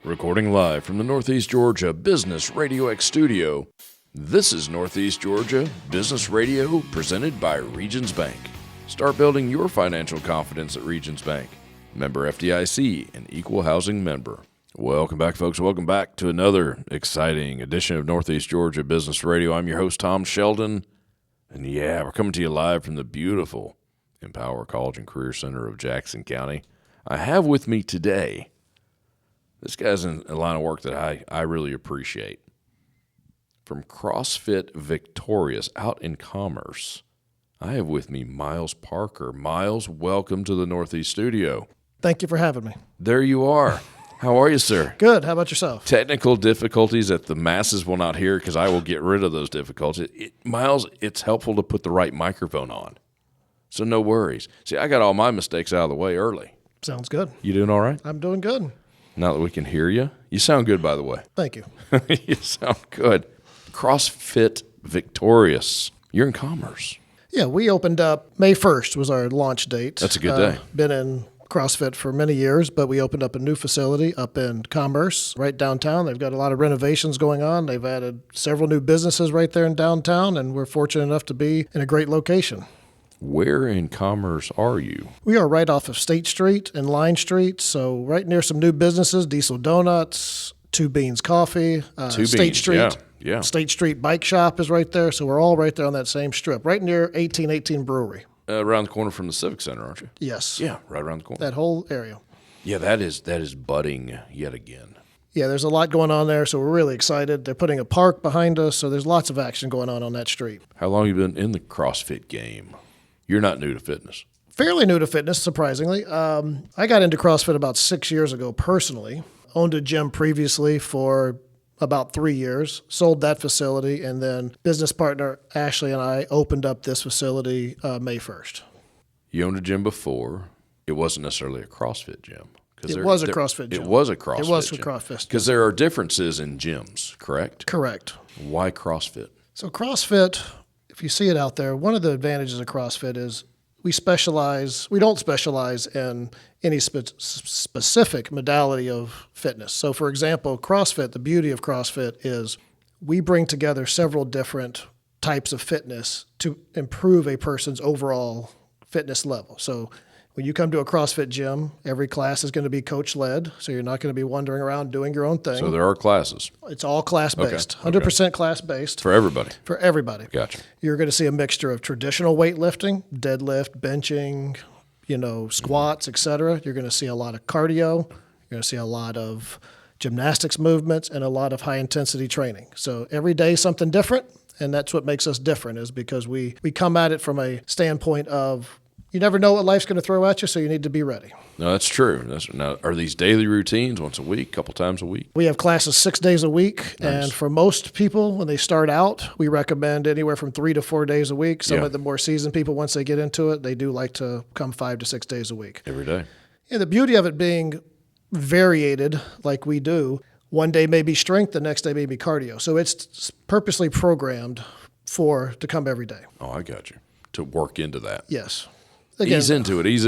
Recording live from the Northeast Georgia Business RadioX studio, this is Northeast Georgia Business Radio presented by Regions Bank. Start building your financial confidence at Regions Bank. Member FDIC, an equal housing member. Welcome back, folks. Welcome back to another exciting edition of Northeast Georgia Business Radio. I'm your host, Tom Sheldon. And yeah, we're coming to you live from the beautiful Empower College and Career Center of Jackson County. I have with me today, this guy's in a line of work that I really appreciate. From CrossFit Victorious out in Commerce, I have with me Miles Parker. Miles, welcome to the Northeast studio. Thank you for having me. There you are. How are you, sir? Good. How about yourself? Technical difficulties that the masses will not hear because I will get rid of those difficulties. Miles, it's helpful to put the right microphone on, so no worries. See, I got all my mistakes out of the way early. Sounds good. You doing all right? I'm doing good. Now that we can hear you. You sound good, by the way. Thank you. You sound good. CrossFit Victorious. You're in Commerce. Yeah, we opened up May 1st was our launch date. That's a good day. Been in CrossFit for many years, but we opened up a new facility up in Commerce, right downtown. They've got a lot of renovations going on. They've added several new businesses right there in downtown, and we're fortunate enough to be in a great location. Where in Commerce are you? We are right off of State Street and Line Street, so right near some new businesses, Diesel Donuts, Two Beans Coffee, State Street. Yeah. State Street Bike Shop is right there, so we're all right there on that same strip, right near 1818 Brewery. Around the corner from the Civic Center, aren't you? Yes. Yeah, right around the corner. That whole area. Yeah, that is budding yet again. Yeah, there's a lot going on there, so we're really excited. They're putting a park behind us, so there's lots of action going on that street. How long have you been in the CrossFit game? You're not new to fitness. Fairly new to fitness, surprisingly. I got into CrossFit about 6 years ago personally. Owned a gym previously for about 3 years, sold that facility, and then business partner Ashley and I opened up this facility May 1st. You owned a gym before. It wasn't necessarily a CrossFit gym. It was a CrossFit gym. It was a CrossFit gym. It was a CrossFit gym. Because there are differences in gyms, correct? Correct. Why CrossFit? So CrossFit, if you see it out there, one of the advantages of CrossFit is we don't specialize in any specific modality of fitness. So for example, CrossFit, the beauty of CrossFit is we bring together several different types of fitness to improve a person's overall fitness level. So when you come to a CrossFit gym, every class is going to be coach-led, so you're not going to be wandering around doing your own thing. So there are classes. It's all class-based, Okay. 100% class-based. For everybody? For everybody. Gotcha. You're going to see a mixture of traditional weightlifting, deadlift, benching, squats, etc. You're going to see a lot of cardio. You're going to see a lot of gymnastics movements and a lot of high-intensity training. So every day now different, and that's what makes us different is because we come at it from a standpoint of you never know what life's going to throw at you, so you need to be ready. No, that's true. Now, are these daily routines once a week, couple times a week? We have classes 6 days a week, Nice. and for most people, when they start out, we recommend anywhere from 3 to 4 days a week. Some Yeah. of the more seasoned people, once they get into it, they do like to come 5 to 6 days a week. Every day? And the beauty of it being variated like we do, one day may be strength, the next day may be cardio. So it's purposely programmed to come every day. Oh, I got you. To work into that. Yes. Ease into it. Ease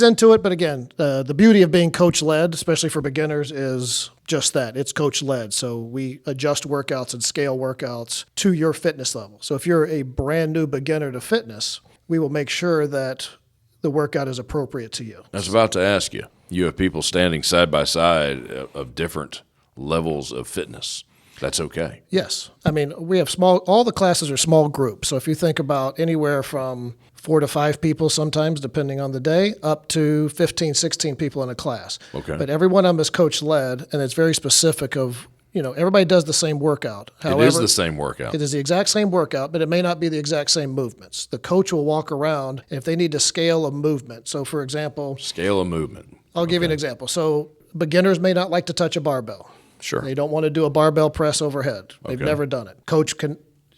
into it, but again, the beauty of being coach-led, especially for beginners, is just that. It's coach-led, so we adjust workouts and scale workouts to your fitness level. So if you're a brand new beginner to fitness, we will make sure that the workout is appropriate to you. I was about to ask you. You have people standing side by side of different levels of fitness. That's okay. Yes. I mean, we have all the classes are small groups. So if you think about anywhere from 4 to 5 people sometimes, depending on the day, up to 15, 16 people in a class. Okay. But every one of them is coach-led, and it's very specific of, everybody does the same workout. However, it is the same workout. It is the exact same workout, but it may not be the exact same movements. The coach will walk around, and if they need to scale a movement. So, for example, Scale of movement. I'll give you an example. So beginners may not like to touch a barbell. Sure. They don't want to do a barbell press overhead. They've never done it. Coach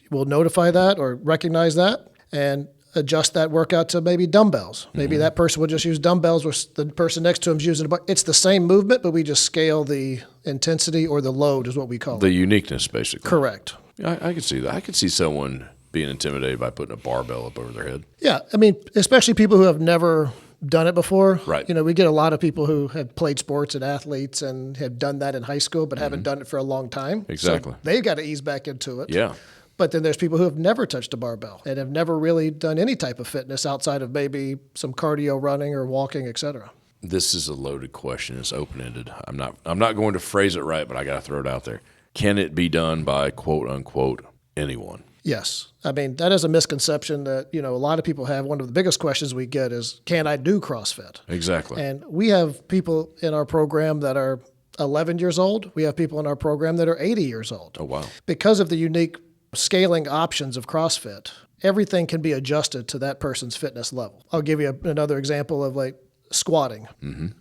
will notify that or recognize that and adjust that workout to maybe dumbbells. Maybe that person will just use dumbbells or the person next to him is using a bar. It's the same movement, but we just scale the intensity or the load is what we call it. The uniqueness, basically. Correct. I could see that. I could see someone being intimidated by putting a barbell up over their head. Yeah. I mean, especially people who have never done it before. Right. We get a lot of people who have played sports and athletes and have done that in high school, but haven't done it for a long time. Exactly. So they've got to ease back into it. Yeah. But then there's people who have never touched a barbell and have never really done any type of fitness outside of maybe some cardio, running or walking, et cetera. This is a loaded question. It's open-ended. I'm not going to phrase it right, but I got to throw it out there. Can it be done by quote unquote anyone? Yes. I mean, that is a misconception that, a lot of people have. One of the biggest questions we get is, can I do CrossFit? Exactly. And we have people in our program that are 11 years old. We have people in our program that are 80 years old. Oh, wow. Because of the unique scaling options of CrossFit, everything can be adjusted to that person's fitness level. I'll give you another example of like squatting.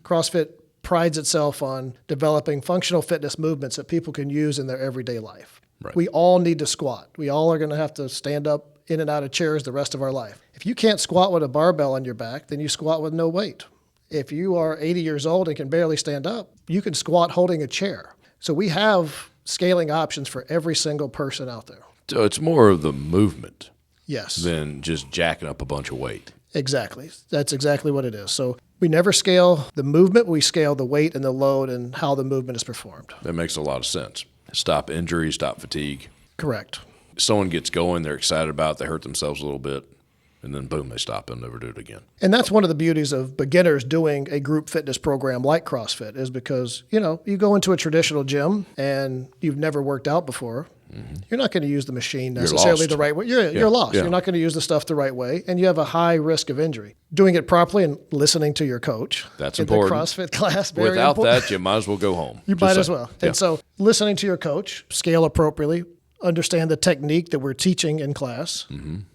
CrossFit prides itself on developing functional fitness movements that people can use in their everyday life. Right. We all need to squat. We all are going to have to stand up in and out of chairs the rest of our life. If you can't squat with a barbell on your back, then you squat with no weight. If you are 80 years old and can barely stand up, you can squat holding a chair. So we have scaling options for every single person out there. So it's more of the movement Yes. than just jacking up a bunch of weight. Exactly. That's exactly what it is. So we never scale the movement. We scale the weight and the load and how the movement is performed. That makes a lot of sense. Stop injury, stop fatigue. Correct. Someone gets going, they're excited about it, they hurt themselves a little bit, and then boom, they stop and never do it again. And that's one of the beauties of beginners doing a group fitness program like CrossFit is because, you go into a traditional gym and you've never worked out before. You're not going to use the machine necessarily lost. the right way. You're lost. Yeah. You're not going to use the stuff the right way, and you have a high risk of injury. Doing it properly and listening to your coach. That's in important. The CrossFit class, very Without important. that, you might as well go home. You Just might saying. as well. Yeah. And so listening to your coach, scale appropriately, understand the technique that we're teaching in class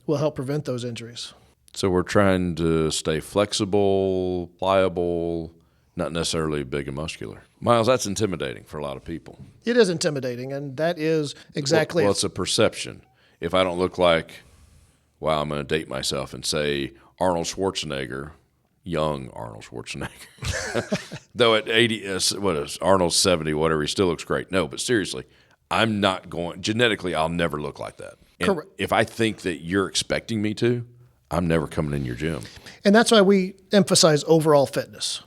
will help prevent those injuries. So we're trying to stay flexible, pliable, not necessarily big and muscular. Miles, that's intimidating for a lot of people. It is intimidating, and that is exactly Well, it's a perception. If I don't look like, well, I'm going to date myself and say Arnold Schwarzenegger, young Arnold Schwarzenegger, though at 80, what is Arnold's 70, whatever, he still looks great. No, but seriously, I'm not going, genetically, I'll never look like that. And Correct. if I think that you're expecting me to, I'm never coming in your gym. And that's why we emphasize overall fitness.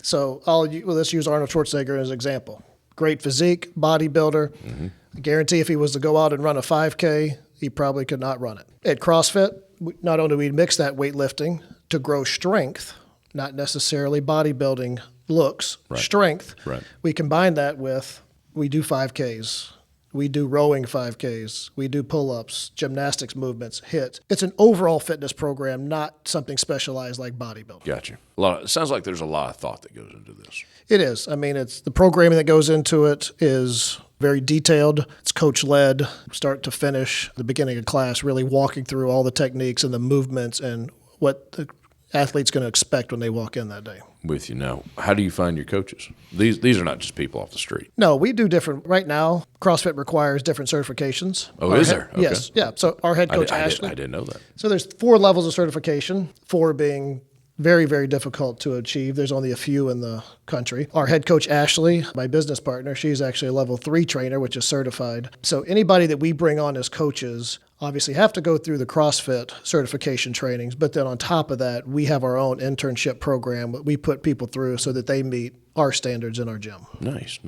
So let's use Arnold Schwarzenegger as an example. Great physique, bodybuilder. I guarantee if he was to go out and run a 5K, he probably could not run it. At CrossFit, not only do we mix that weightlifting to grow strength, not necessarily bodybuilding looks, strength. Right. We combine that with, we do 5Ks. We do rowing 5Ks. We do pull-ups, gymnastics movements, hits. It's an overall fitness program, not something specialized like bodybuilding. Gotcha. It sounds like there's a lot of thought that goes into this. It is. I mean, it's the programming that goes into it is very detailed. It's coach-led, start to finish. The beginning of class, really walking through all the techniques and the movements and what the athlete's going to expect when they walk in that day. With you now, how do you find your coaches? These are not just people off the street. No, we do different. Right now, CrossFit requires different certifications. Oh, is there? Okay. Yes. Yeah. So our head coach, Ashley. I didn't know that. So there's 4 levels of certification, 4 being very, very difficult to achieve. There's only a few in the country. Our head coach, Ashley, my business partner, she's actually a level 3 trainer, which is certified. So anybody that we bring on as coaches obviously have to go through the CrossFit certification trainings. But then on top of that, we have our own internship program that we put people through so that they meet our standards in our gym. Nice.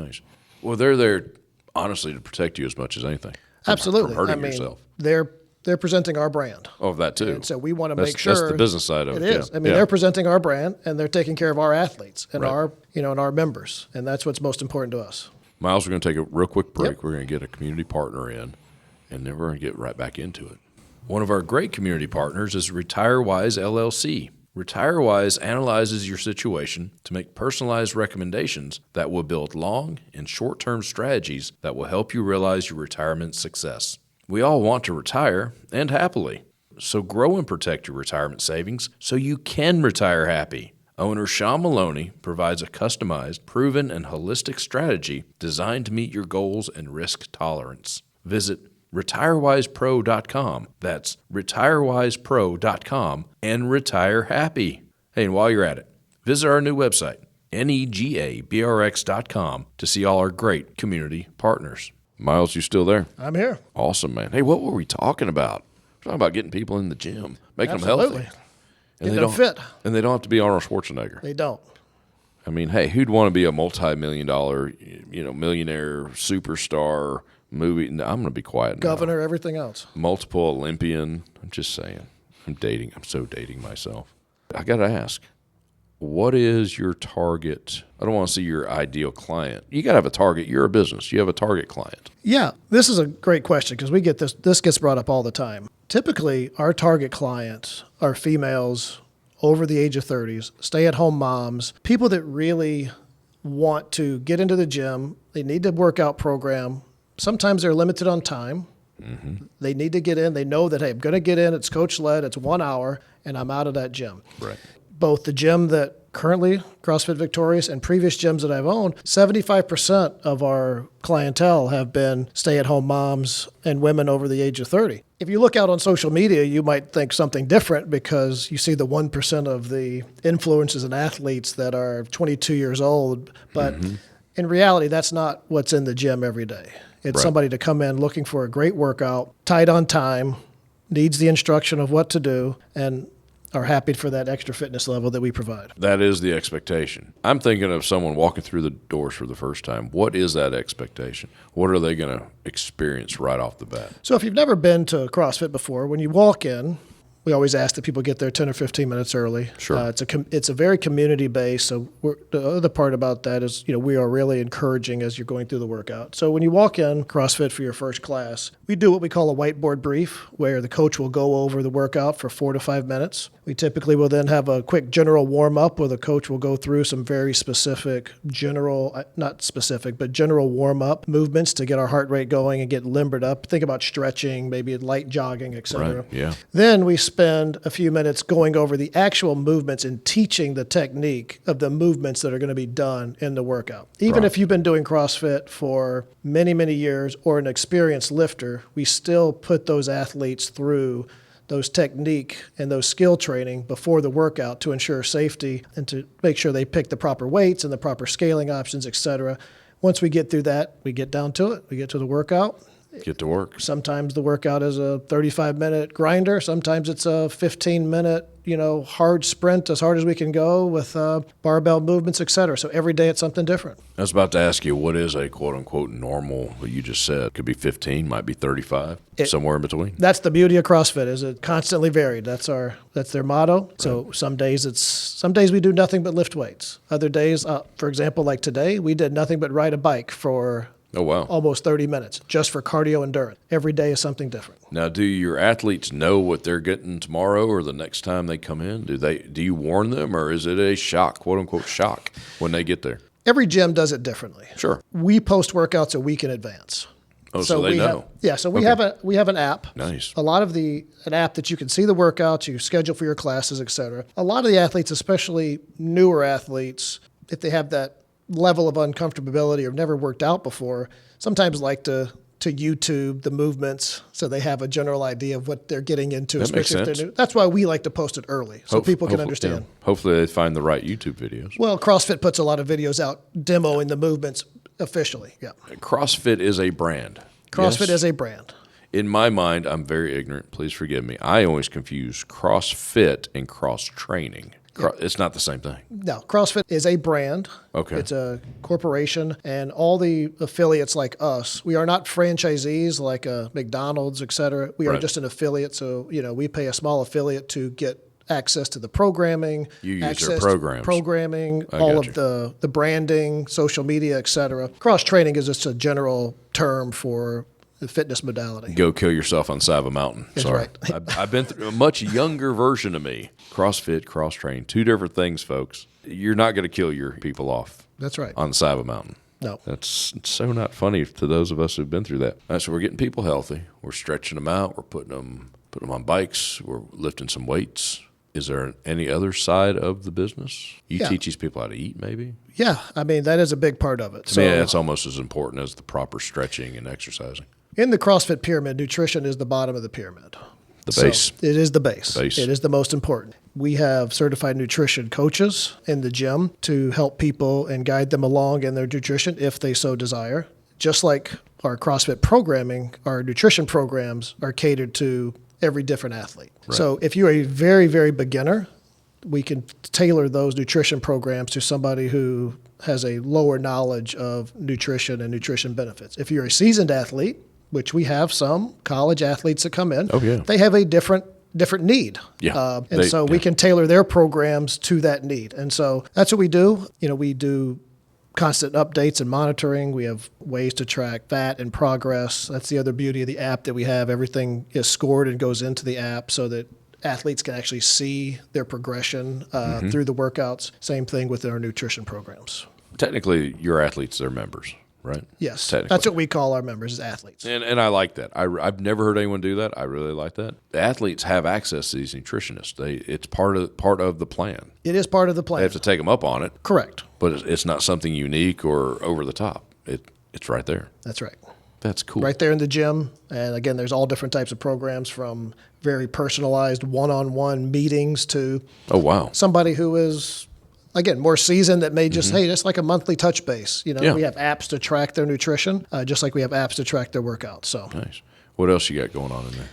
Well, they're there, honestly, to protect you as much as anything. Absolutely. From hurting yourself. They're presenting our brand. Oh, that too. And so we want to make sure that's the business side of it. It is. Yeah. I mean, Yeah. they're presenting our brand and they're taking care of our athletes and Right. and our members. And that's what's most important to us. Miles, we're going to take a real quick break. Yep. We're going to get a community partner in, and then we're going to get right back into it. One of our great community partners is RetireWise LLC. RetireWise analyzes your situation to make personalized recommendations that will build long and short-term strategies that will help you realize your retirement success. We all want to retire, and happily. So grow and protect your retirement savings so you can retire happy. Owner Sean Maloney provides a customized, proven, and holistic strategy designed to meet your goals and risk tolerance. Visit retirewisepro.com. That's retirewisepro.com and retire happy. Hey, and while you're at it, visit our new website, negabrx.com, to see all our great community partners. Miles, you still there? I'm here. Awesome, man. Hey, what were we talking about? We're talking about getting people in the gym, making Absolutely. them healthy. Get them fit. And they don't have to be Arnold Schwarzenegger. They don't. I mean, hey, who'd want to be a multi-million-dollar, millionaire superstar movie? No, I'm going to be quiet now. Governor, everything else. Multiple Olympian. I'm just saying. I'm so dating myself. I got to ask, what is your target? I don't want to see your ideal client. You got to have a target. You're a business. You have a target client. Yeah, this is a great question because we get this. This gets brought up all the time. Typically, our target clients are females over the age of 30s, stay-at-home moms, people that really want to get into the gym. They need a workout program. Sometimes they're limited on time. Mm-hmm. They need to get in. They know that, hey, I'm going to get in. It's coach-led. It's 1 hour, and I'm out of that gym. Right. Both the gym that currently, CrossFit Victorious, and previous gyms that I've owned, 75% of our clientele have been stay-at-home moms and women over the age of 30. If you look out on social media, you might think something different because you see the 1% of the influencers and athletes that are 22 years old. But in reality, that's not what's in the gym every day. It's somebody to come in looking for a great workout, tight on time, needs the instruction of what to do, and are happy for that extra fitness level that we provide. That is the expectation. I'm thinking of someone walking through the doors for the first time. What is that expectation? What are they going to experience right off the bat? So if you've never been to CrossFit before, when you walk in, we always ask that people get there 10 or 15 minutes early. Sure. It's a very community-based, so the other part about that is, we are really encouraging as you're going through the workout. So when you walk in CrossFit for your first class, we do what we call a whiteboard brief, where the coach will go over the workout for 4 to 5 minutes. We typically will then have a quick general warm-up where the coach will go through some very specific general warm-up movements to get our heart rate going and get limbered up. Think about stretching, maybe light jogging, etc. Right, yeah. Then we spend a few minutes going over the actual movements and teaching the technique of the movements that are going to be done in the workout. Even if you've been doing CrossFit for many, many years or an experienced lifter, we still put those athletes through those technique and those skill training before the workout to ensure safety and to make sure they pick the proper weights and the proper scaling options, etc. Once we get through that, we get down to it. We get to the workout. Get to work. Sometimes the workout is a 35-minute grinder. Sometimes it's a 15-minute, hard sprint as hard as we can go with barbell movements, et cetera. So every day it's something different. I was about to ask you, what is a quote-unquote normal, what you just said? Could be 15, might be 35, somewhere in between. That's the beauty of CrossFit, is it constantly varied. That's their motto. Right. So some days we do nothing but lift weights. Other days, for example, like today, we did nothing but ride a bike for almost 30 minutes, just for cardio endurance. Every day is something different. Now, do your athletes know what they're getting tomorrow or the next time they come in? Do you warn them, or is it a shock, quote unquote shock, when they get there? Every gym does it differently. Sure. We post workouts a week in advance. Oh, so they know. We have an app. Nice. A lot of an app that you can see the workouts, you schedule for your classes, et cetera. A lot of the athletes, especially newer athletes, if they have that level of uncomfortability or never worked out before, sometimes like to YouTube the movements so they have a general idea of what they're getting into, that especially makes if sense. they're new. That's why we like to post it early so people can understand. Yeah. Hopefully they find the right YouTube videos. Well, CrossFit puts a lot of videos out demoing the movements officially. Yeah. CrossFit is a brand. CrossFit is a brand. In my mind, I'm very ignorant. Please forgive me. I always confuse CrossFit and cross training. It's not the same thing. No, CrossFit is a brand. Okay. It's a corporation, and all the affiliates like us, we are not franchisees like McDonald's, et cetera. We are just an affiliate, so we pay a small affiliate to get access to the programming. You use their programs. Programming, all of the branding, social media, et cetera. Cross-training is just a general term for the fitness modality. Go kill yourself on the side of a mountain. That's Sorry. right. I've been through a much younger version of me. CrossFit, cross-train, two different things, folks. You're not going to kill your people off. That's right. On the side of a mountain. No. That's so not funny to those of us who've been through that. So we're getting people healthy. We're stretching them out. We're putting them on bikes. We're lifting some weights. Is there any other side of the business? You teach these people how to eat, maybe? Yeah. I mean, that is a big part of it. To me, that's almost as important as the proper stretching and exercising. In the CrossFit pyramid, nutrition is the bottom of the pyramid. The base. It is the base. It is the most important. We have certified nutrition coaches in the gym to help people and guide them along in their nutrition if they so desire. Just like our CrossFit programming, our nutrition programs are catered to every different athlete. Right. So if you're a very, very beginner, we can tailor those nutrition programs to somebody who has a lower knowledge of nutrition and nutrition benefits. If you're a seasoned athlete, which we have some college athletes that come in, they have a different need. We can tailor their programs to that need. And so that's what we do. We do constant updates and monitoring. We have ways to track fat and progress. That's the other beauty of the app that we have. Everything is scored and goes into the app so that athletes can actually see their progression through the workouts. Same thing with our nutrition programs. Technically, your athletes are members, right? Yes, that's what we call our members, is athletes. And I like that. I've never heard anyone do that. I really like that. The athletes have access to these nutritionists. It's part of the plan. It is part of the plan. They have to take them up on it. Correct. But it's not something unique or over the top. It's right there. That's right. That's cool. Right there in the gym. And again, there's all different types of programs, from very personalized one-on-one meetings to somebody who is, again, more seasoned that may just, hey, that's like a monthly touch base. We have apps to track their nutrition, just like we have apps to track their workouts. So nice. What else you got going on in there?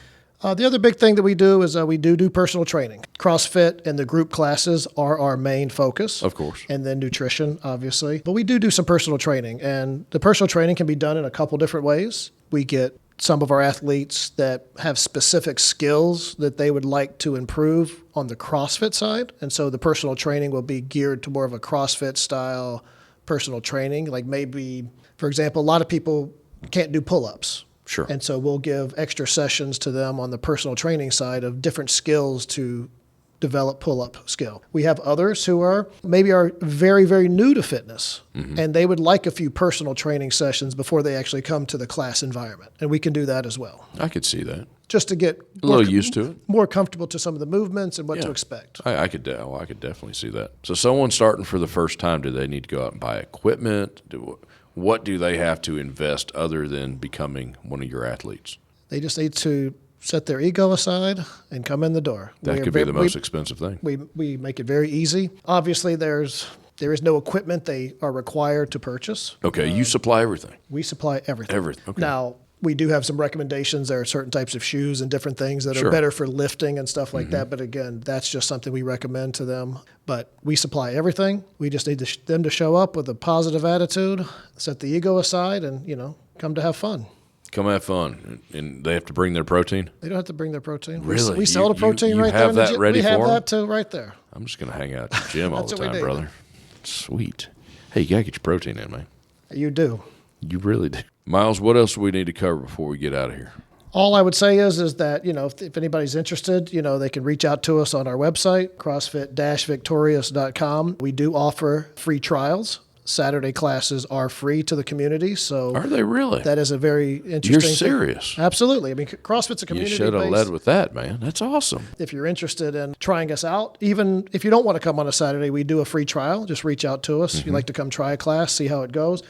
The other big thing that we do is we do personal training. CrossFit and the group classes are our main focus. Of course. And then nutrition, obviously. But we do some personal training. And the personal training can be done in a couple different ways. We get some of our athletes that have specific skills that they would like to improve on the CrossFit side. And so the personal training will be geared to more of a CrossFit style personal training. Like maybe, for example, a lot of people can't do pull-ups. Sure. And so we'll give extra sessions to them on the personal training side of different skills to develop pull-up skill. We have others who are very, very new to fitness, and they would like a few personal training sessions before they actually come to the class environment. And we can do that as well. I could see that. Just to get a little used to it, more comfortable to some of the movements and what to expect. I could definitely see that. So someone starting for the first time, do they need to go out and buy equipment? What do they have to invest other than becoming one of your athletes? They just need to set their ego aside and come in the door. That could be the most expensive thing. We make it very easy. Obviously, there is no equipment they are required to purchase. Okay, you supply everything. We supply everything. Everything. Okay. Now, we do have some recommendations. There are certain types of shoes and different things that are better for lifting and stuff like that. But again, that's just something we recommend to them. But we supply everything. We just need them to show up with a positive attitude, set the ego aside, and come to have fun. Come have fun. And they have to bring their protein? They don't have to bring their protein. Really? We sell the protein right there. You have that ready for them? We have that too right there. I'm just going to hang out at the gym all the time, brother. Sweet. Hey, you got to get your protein in, man. You do. You really do. Miles, what else do we need to cover before we get out of here? All I would say is that, if anybody's interested, they can reach out to us on our website, CrossFit-Victorious.com. We do offer free trials. Saturday classes are free to the community. So are they really? That is a very interesting You're serious? thing. Absolutely. I mean, CrossFit's a community. You should have led with that, man. That's awesome. If you're interested in trying us out, even if you don't want to come on a Saturday, we do a free trial. Just reach out to us. If you'd like to come try a class, see how it goes.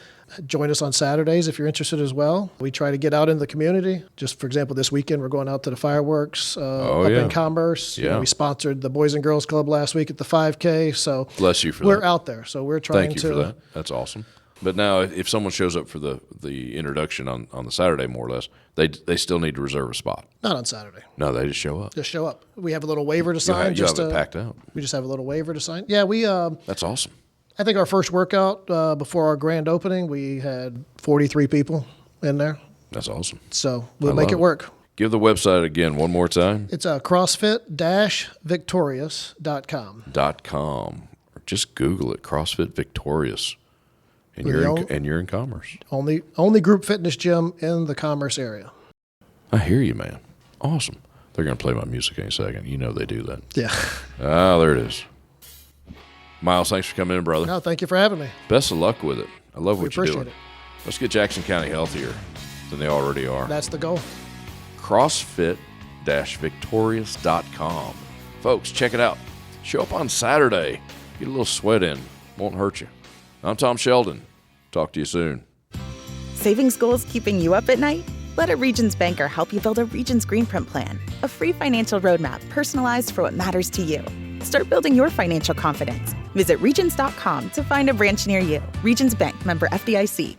Join us on Saturdays if you're interested as well. We try to get out in the community. Just for example, this weekend we're going out to the fireworks up in Commerce. Yeah. We sponsored the Boys and Girls Club last week at the 5K. So bless you for that. We're out there. So we're trying to. Thank you for that. That's awesome. But now, if someone shows up for the introduction on the Saturday, more or less, they still need to reserve a spot. Not on Saturday. No, they just show up. Just show up. We have a little waiver to sign. You have it packed out. We just have a little waiver to sign. Yeah, we. That's awesome. I think our first workout before our grand opening, we had 43 people in there. That's awesome. So we'll make it work. Give the website again one more time. It's CrossFit-Victorious.com. .com. Or just Google it, CrossFit Victorious. And you're in Commerce. Only group fitness gym in the Commerce area. I hear you, man. Awesome. They're going to play my music in a second. You know they do that. Yeah. There it is. Miles, thanks for coming in, brother. No, thank you for having me. Best of luck with it. I love what you're doing. Appreciate it. Let's get Jackson County healthier than they already are. That's the goal. CrossFit-Victorious.com. Folks, check it out. Show up on Saturday. Get a little sweat in. Won't hurt you. I'm Tom Sheldon. Talk to you soon. Savings goals keeping you up at night? Let a Regions banker help you build a Regions Green Print Plan, a free financial roadmap personalized for what matters to you. Start building your financial confidence. Visit Regions.com to find a branch near you. Regions Bank, member FDIC.